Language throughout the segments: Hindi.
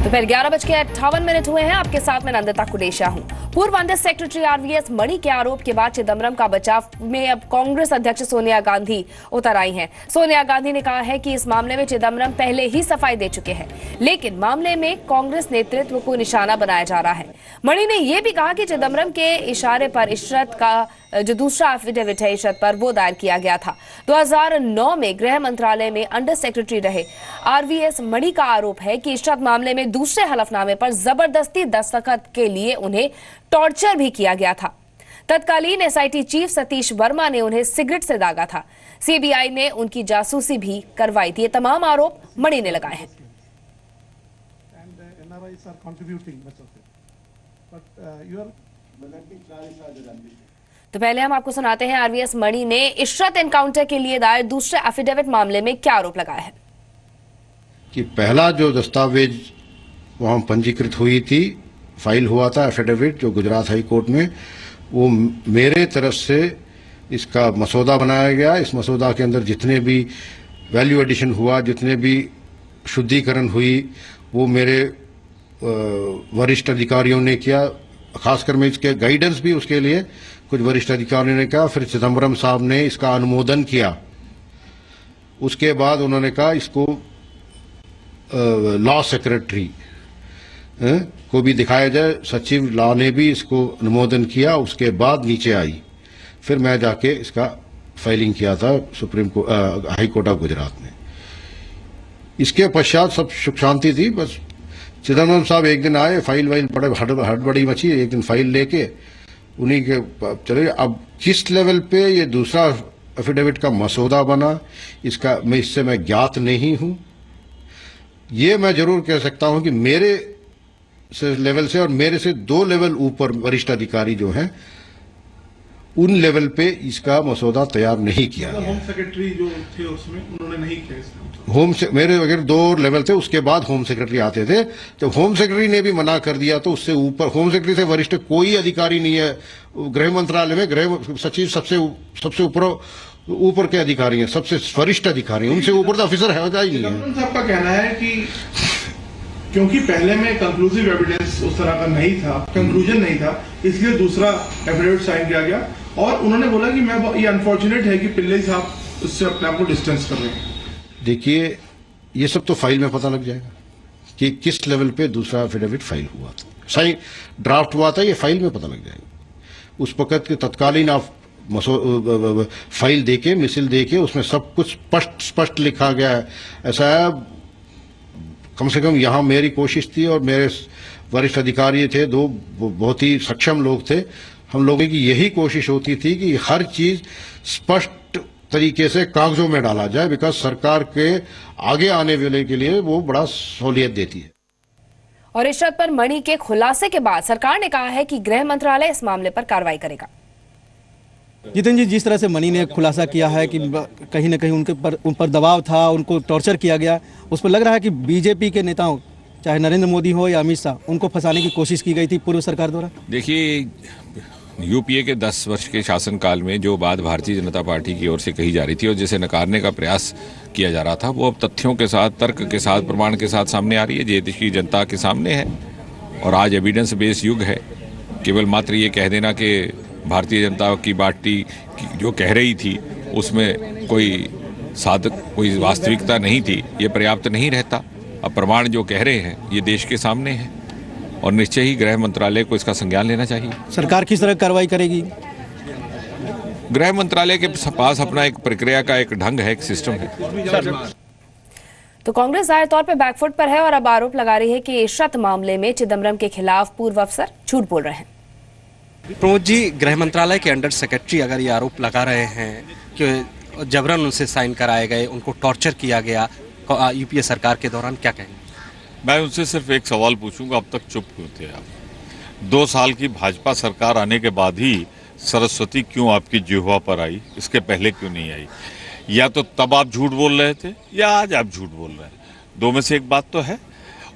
दोपहर 11:58 हुए हैं। आपके साथ मैं नंदिता कुडेशा हूं। पूर्व अंडर सेक्रेटरी आरवीएस मणि के आरोप के बाद चिदम्बरम का बचाव में अब कांग्रेस अध्यक्ष सोनिया गांधी उतर आई हैं। सोनिया गांधी ने कहा है कि इस मामले में चिदम्बरम पहले ही सफाई दे चुके हैं, लेकिन मामले में कांग्रेस नेतृत्व को निशाना बनाया जा रहा है। मणि ने यह भी कहा कि चिदम्बरम के इशारे पर इशरत का जो दूसरा एफिडेविट है इशरत पर वो दायर किया गया था। 2009 में गृह मंत्रालय में अंडर सेक्रेटरी रहे आरवीएस मणि का आरोप है कि इशरत मामले में दूसरे हलफनामे पर जबरदस्ती दस्तखत के लिए उन्हें टॉर्चर भी किया गया था। तत्कालीन एसआईटी चीफ सतीश वर्मा ने उन्हें सिगरेट से दागा था। सीबीआई ने उनकी जासूसी भी करवाई थी। ये तमाम आरोप मणि ने लगाए हैं। तो पहले हम आपको सुनाते हैं आरवीएस मणि ने इशरत एनकाउंटर के लिए दायर दूसरे एफिडेविट मामले में क्या आरोप लगाया है। कि पहला जो दस्तावेज वहां पंजीकृत हुई थी, फाइल हुआ था एफिडेविट जो गुजरात हाई कोर्ट में, वो मेरे तरफ से इसका मसौदा बनाया गया। इस मसौदा के अंदर जितने भी वैल्यू एडिशन हुआ, जितने भी शुद्धिकरण हुई, वो मेरे वरिष्ठ अधिकारियों ने किया। खासकर मैं इसके गाइडेंस भी उसके लिए कुछ वरिष्ठ अधिकारियों ने कहा। फिर चिदम्बरम साहब ने इसका अनुमोदन किया। उसके बाद उन्होंने कहा इसको लॉ सेक्रेटरी को भी दिखाया जाए। सचिव लॉ ने भी इसको अनुमोदन किया। उसके बाद नीचे आई, फिर मैं जाके इसका फाइलिंग किया था supreme court high court of Gujarat में। इसके पश्चात सब सुख शांति थी। बस चिदम्बरम साहब एक दिन आए, फाइल वाइल बड़े हड़बड़ी मची, एक दिन फाइल लेके उन्हीं के चले। अब किस लेवल पे ये दूसरा एफिडेविट का मसौदा बना, इसका मैं ज्ञात नहीं हूं। ये मैं जरूर कह सकता हूं कि मेरे से लेवल से और मेरे से 2 लेवल ऊपर वरिष्ठ अधिकारी जो हैं, उन लेवल पे इसका मसौदा तैयार नहीं किया गया। होम सेक्रेटरी जो थे उसमें उन्होंने नहीं किया इसका। मेरे अगर 2 लेवल थे, उसके बाद होम सेक्रेटरी आते थे। तो होम सेक्रेटरी ने भी मना कर दिया, तो उससे ऊपर होम सेक्रेटरी से वरिष्ठ कोई अधिकारी नहीं है गृह मंत्रालय में। गृह सचिव सबसे ऊपर के अधिकारी हैं, सबसे वरिष्ठ अधिकारी, उनसे ऊपर तो ऑफिसर है ही नहीं है। साहब का कहना है कि क्योंकि पहले में कंक्लूसिव एविडेंस उस तरह का नहीं था, कंक्लूजन नहीं था, इसलिए दूसरा एफिडेविट साइन किया गया। और उन्होंने बोला कि ये अनफॉर्चुनेट है कि पिल्ले साहब उससे अपने आप को डिस्टेंस कर रहे हैं। देखिए, ये सब तो फाइल में पता लग जाएगा कि किस लेवल पे दूसरा एफिडेविट फाइल हुआ था, साइन ड्राफ्ट हुआ था। ये फाइल में पता लग जाएगा। उस वक्त के तत्कालीन आप फाइल देके, मिसिल देके, उसमें सब कुछ स्पष्ट लिखा गया है। ऐसा है, कम से कम यहाँ मेरी कोशिश थी और मेरे वरिष्ठ अधिकारी थे 2 बहुत ही सक्षम लोग थे। हम लोगों की यही कोशिश होती थी कि हर चीज स्पष्ट तरीके से कागजों में डाला जाए, बिकॉज सरकार के आगे आने वाले के लिए वो बड़ा सहूलियत देती है। और इशरत पर मणि के खुलासे के बाद सरकार ने कहा है कि गृह मंत्रालय इस मामले पर कार्रवाई करेगा। जितेंद्र जी, जिस तरह से मणि ने खुलासा किया है कि कहीं न कहीं उन पर दबाव था, उनको टॉर्चर किया गया, उस पर लग रहा है कि बीजेपी के नेताओं, चाहे नरेंद्र मोदी हो या अमित शाह, उनको फंसाने की कोशिश की गई थी पूर्व सरकार द्वारा। देखिए, यूपीए के 10 वर्ष के शासनकाल में जो बात भारतीय जनता पार्टी की ओर से कही जा रही थी और जिसे नकारने का प्रयास किया जा रहा था, वो अब तथ्यों के साथ, तर्क के साथ, प्रमाण के साथ सामने आ रही है। ये देश की जनता के सामने है और आज एविडेंस बेस्ड युग है। केवल मात्र ये कह देना कि भारतीय जनता की पार्टी जो कह रही थी उसमें कोई वास्तविकता नहीं थी, ये पर्याप्त नहीं रहता। अब प्रमाण जो कह रहे हैं ये देश के सामने है और निश्चय ही गृह मंत्रालय को इसका संज्ञान लेना चाहिए। सरकार किस तरह कार्रवाई करेगी? गृह मंत्रालय के पास अपना एक प्रक्रिया का एक ढंग है, एक सिस्टम है। तो कांग्रेस जाहिर तौर पर बैकफुट पर है और अब आरोप लगा रही है कि इशरत मामले में चिदम्बरम के खिलाफ पूर्व अफसर झूठ बोल रहे हैं। प्रमोद जी, गृह मंत्रालय के अंडर सेक्रेटरी अगर ये आरोप लगा रहे हैं कि जबरन उनसे साइन कराए गए, उनको टॉर्चर किया गया यूपीए सरकार के दौरान, क्या कहेंगे? मैं उनसे सिर्फ एक सवाल पूछूंगा, अब तक चुप क्यों थे आप? 2 साल की भाजपा सरकार आने के बाद ही सरस्वती क्यों आपकी जिह्वा पर आई, इसके पहले क्यों नहीं आई? या तो तब आप झूठ बोल रहे थे या आज आप झूठ बोल रहे हैं, 2 में से एक बात तो है।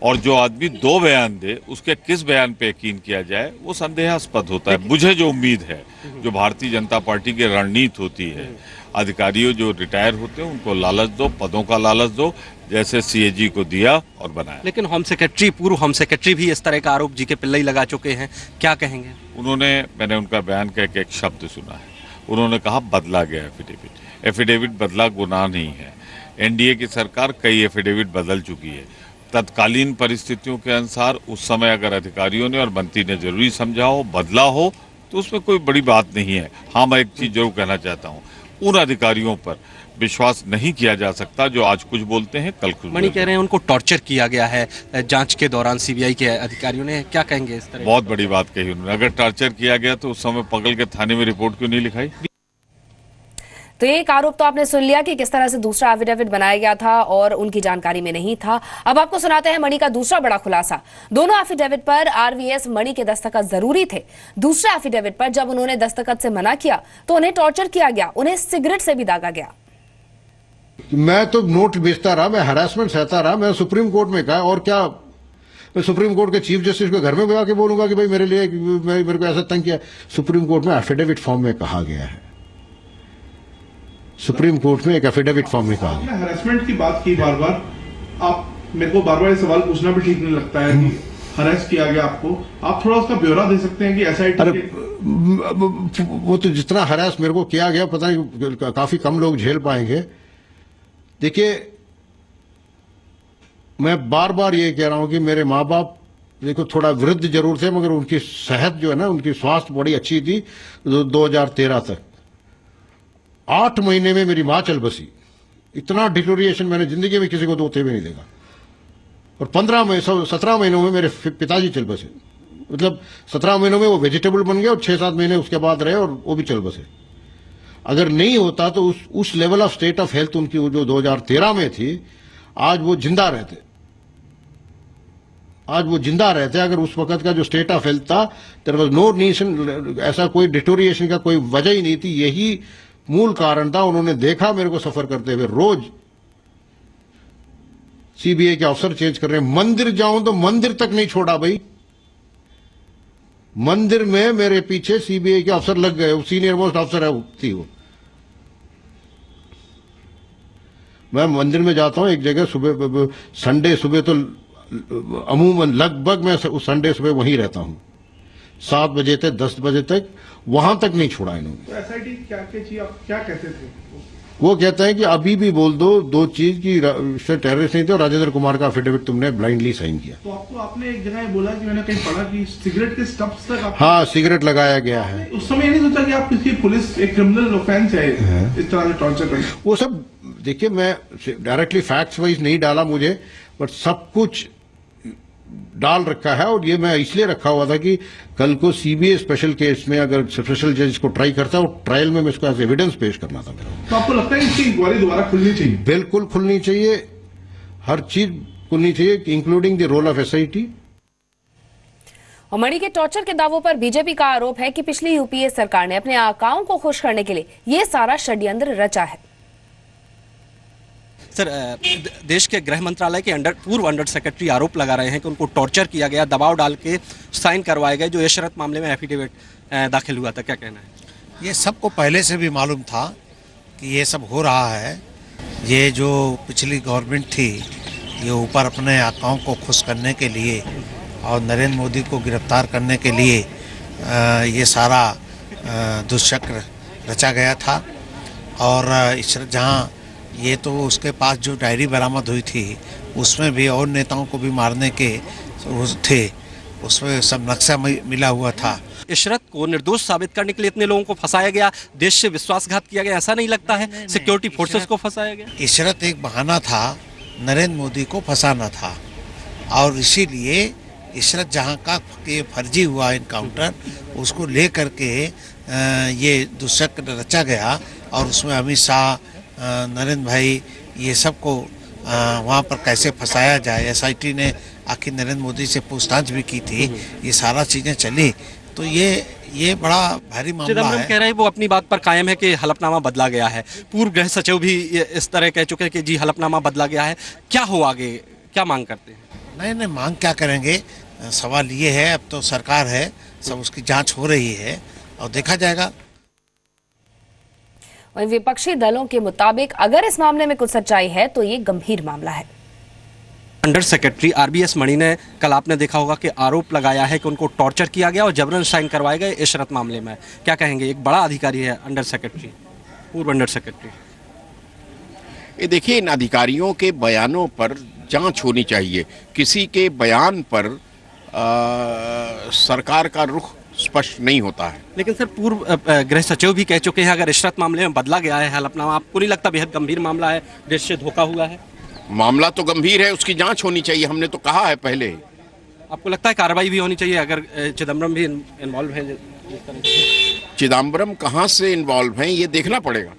और जो आदमी 2 बयान दे, उसके किस बयान पे यकीन किया जाए वो संदेहास्पद होता है। मुझे जो उम्मीद है, जो भारतीय जनता पार्टी की रणनीति होती है, अधिकारियों जो रिटायर होते हैं उनको लालच दो, पदों का लालच दो, जैसे सीएजी को दिया और बनाया। लेकिन होम सेक्रेटरी, पूर्व होम सेक्रेटरी भी इस तरह का आरोप जी के पिल्लई लगा चुके हैं, क्या कहेंगे? मैंने उनका बयान का एक शब्द सुना है। उन्होंने कहा बदला गया एफिडेविट। एफिडेविट बदला गुनाह नहीं है। एनडीए की सरकार कई एफिडेविट बदल चुकी है। तत्कालीन परिस्थितियों के अनुसार उस समय अगर अधिकारियों ने और मंत्री ने जरूरी समझा हो, बदला हो, तो उसमें कोई बड़ी बात नहीं है। हाँ, मैं एक चीज जरूर कहना चाहता हूँ, उन अधिकारियों पर विश्वास नहीं किया जा सकता जो आज कुछ बोलते हैं कल कुछ मणि कह रहे हैं उनको टॉर्चर किया गया है जांच के दौरान, सीबीआई के अधिकारियों ने, क्या कहेंगे इस तरह? बहुत बड़ी बात कही उन्होंने। अगर टॉर्चर किया गया तो उस समय पकड़ के थाने में रिपोर्ट क्यों नहीं लिखाई? तो एक आरोप तो आपने सुन लिया कि किस तरह से दूसरा एफिडेविट बनाया गया था और उनकी जानकारी में नहीं था। अब आपको सुनाते हैं मणि का दूसरा बड़ा खुलासा। दोनों एफिडेविट पर आरवीएस मणि के दस्तखत जरूरी थे। दूसरा एफिडेविट पर जब उन्होंने दस्तखत से मना किया तो उन्हें टॉर्चर किया गया, उन्हें सिगरेट से भी दागा गया। मैं तो नोट बेचता रहा, मैं हरासमेंट सहता रहा, मैं सुप्रीम कोर्ट में कहा, और क्या मैं सुप्रीम कोर्ट के चीफ जस्टिस को घर में बुला के बोलूंगा कि भाई मेरे को ऐसा तंग किया? सुप्रीम कोर्ट में एफिडेविट फॉर्म में कहा गया है। सुप्रीम कोर्ट में एक एफिडेविट फॉर्म में कहा गया। आपने हरासमेंट की बात की बार बार, आप मेरे को बार बार ये सवाल पूछना भी ठीक नहीं लगता है कि हरास किया गया आपको। आप थोड़ा उसका ब्यौरा दे सकते हैं कि एसआईटी अरे वो तो जितना हरास मेरे को किया गया पता नहीं काफी कम लोग झेल पाएंगे। देखिए, मैं बार बार ये कह रहा हूं कि मेरे माँ बाप देखो थोड़ा वृद्ध जरूर थे, मगर उनकी सेहत जो है ना, उनकी स्वास्थ्य बड़ी अच्छी थी 2013 तक। 8 महीने में मेरी माँ चल बसी। इतना डिटोरिएशन मैंने जिंदगी में किसी को होते हुए नहीं देखा। और 17 महीनों में मेरे पिताजी चल बसे। मतलब 17 महीनों में वो वेजिटेबल बन गए और 6-7 महीने उसके बाद रहे और वो भी चल बसे। अगर नहीं होता तो उस level of state of health उनकी जो 2013 में थी, आज वो जिंदा रहते। आज वो जिंदा रहते अगर उस वक्त का जो स्टेट ऑफ हेल्थ था। देयर वाज नो नीशन, ऐसा कोई डिटोरिएशन का कोई वजह ही नहीं थी। यही मूल कारण था। उन्होंने देखा मेरे को सफर करते हुए, रोज सीबीआई के अफसर चेंज कर रहे हैं। मंदिर जाऊं तो मंदिर तक नहीं छोड़ा भाई। मंदिर में मेरे पीछे सीबीआई के अफसर लग गए। सीनियर मोस्ट अफसर है थी वो। मैं मंदिर में जाता हूं एक जगह सुबह, संडे सुबह तो अमूमन लगभग मैं उस संडे सुबह वहीं रहता हूं, 7 बजे तक 10 बजे तक, वहां तक नहीं छोड़ा इन्होंने। तो एसआईटी क्या चीज आप क्या कहते थे? वो कहते हैं कि अभी भी बोल दो चीज की टेररिस्ट नहीं थे और राजेंद्र कुमार का एफिडेविट तुमने ब्लाइंडली साइन किया। तो आपको आपने एक जगह बोला कि मैंने कहीं पढ़ा कि सिगरेट के स्टब्स तक हाँ, सिगरेट लगाया गया है। उस समय ये नहीं सोचा कि आप किसी पुलिस एक क्रिमिनल ऑफेंस है इस तरह से टॉर्चर करना? वो सब देखिए, मैं डायरेक्टली फैक्ट्स वाइज नहीं डाला मुझे, बट सब कुछ डाल रखा है। और ये मैं इसलिए रखा हुआ था कि कल को सीबीआई स्पेशल केस में अगर स्पेशल जज को ट्राई करता है, और ट्रायल में मैं इसको एज एविडेंस पेश करना था मेरा। तो आपको लगता है इसकी इंक्वायरी दोबारा खुलनी चाहिए? बिल्कुल खुलनी चाहिए, हर चीज खुलनी चाहिए, including the role of SIT. और मणि के टॉर्चर के दावों पर बीजेपी का आरोप है कि पिछली यूपीए सरकार ने अपने आकाओं को खुश करने के लिए ये सारा षड्यंत्र रचा है। सर, देश के गृह मंत्रालय के पूर्व अंडर सेक्रेटरी आरोप लगा रहे हैं कि उनको टॉर्चर किया गया, दबाव डाल के साइन करवाए गए जो यशरत मामले में एफिडेविट दाखिल हुआ था, क्या कहना है? ये सबको पहले से भी मालूम था कि ये सब हो रहा है। ये जो पिछली गवर्नमेंट थी, ये ऊपर अपने आकाओं को खुश करने के लिए और नरेंद्र मोदी को गिरफ्तार करने के लिए ये सारा दुष्चक्र रचा गया था। और जहाँ ये तो उसके पास जो डायरी बरामद हुई थी, उसमें भी और नेताओं को भी मारने के थे, उसमें सब नक्शा मिला हुआ था। इशरत को निर्दोष साबित करने के लिए इतने लोगों को फंसाया गया, देश से विश्वासघात किया गया, ऐसा नहीं लगता है? सिक्योरिटी फोर्सेस को फंसाया गया। इशरत एक बहाना था, नरेंद्र मोदी को फंसाना था। और इसीलिए इशरत जहाँ का ये फर्जी हुआ इनकाउंटर, उसको ले करके ये दुष्चक्र रचा गया। और उसमें अमित शाह, नरेंद्र भाई, ये सबको वहाँ पर कैसे फंसाया जाए। एसआईटी ने आखिर नरेंद्र मोदी से पूछताछ भी की थी, ये सारा चीज़ें चली। तो ये बड़ा भारी मामला चिदम्बरम है। कह रहे हैं वो अपनी बात पर कायम है कि हलफनामा बदला गया है। पूर्व गृह सचिव भी इस तरह कह चुके हैं कि जी हलफनामा बदला गया है। क्या हो आगे, क्या मांग करते हैं? नहीं, मांग क्या करेंगे। सवाल ये है, अब तो सरकार है, सब उसकी जांच हो रही है और देखा जाएगा। वहीं विपक्षी दलों के मुताबिक अगर इस मामले में कुछ सच्चाई है तो ये गंभीर मामला है। अंडर सेक्रेटरी आरबीएस मणि ने कल आपने देखा होगा कि आरोप लगाया है कि उनको टॉर्चर किया गया और जबरन साइन करवाए गए इशरत मामले में। क्या कहेंगे, एक बड़ा अधिकारी है अंडर सेक्रेटरी, पूर्व अंडर सेक्रेटरी। ये देखिए, इन अधिकारियों के बयानों पर जांच होनी चाहिए। किसी के बयान पर सरकार का रुख स्पष्ट नहीं होता है। लेकिन सर, पूर्व गृह सचिव भी कह चुके हैं अगर इशरत मामले में बदला गया है हलफनामा, आपको नहीं लगता बेहद गंभीर मामला है, देश से धोखा हुआ है? मामला तो गंभीर है, उसकी जांच होनी चाहिए, हमने तो कहा है पहले। आपको लगता है कार्रवाई भी होनी चाहिए अगर चिदम्बरम भी इन्वॉल्व है? चिदम्बरम कहाँ से इन्वॉल्व हैं ये देखना पड़ेगा।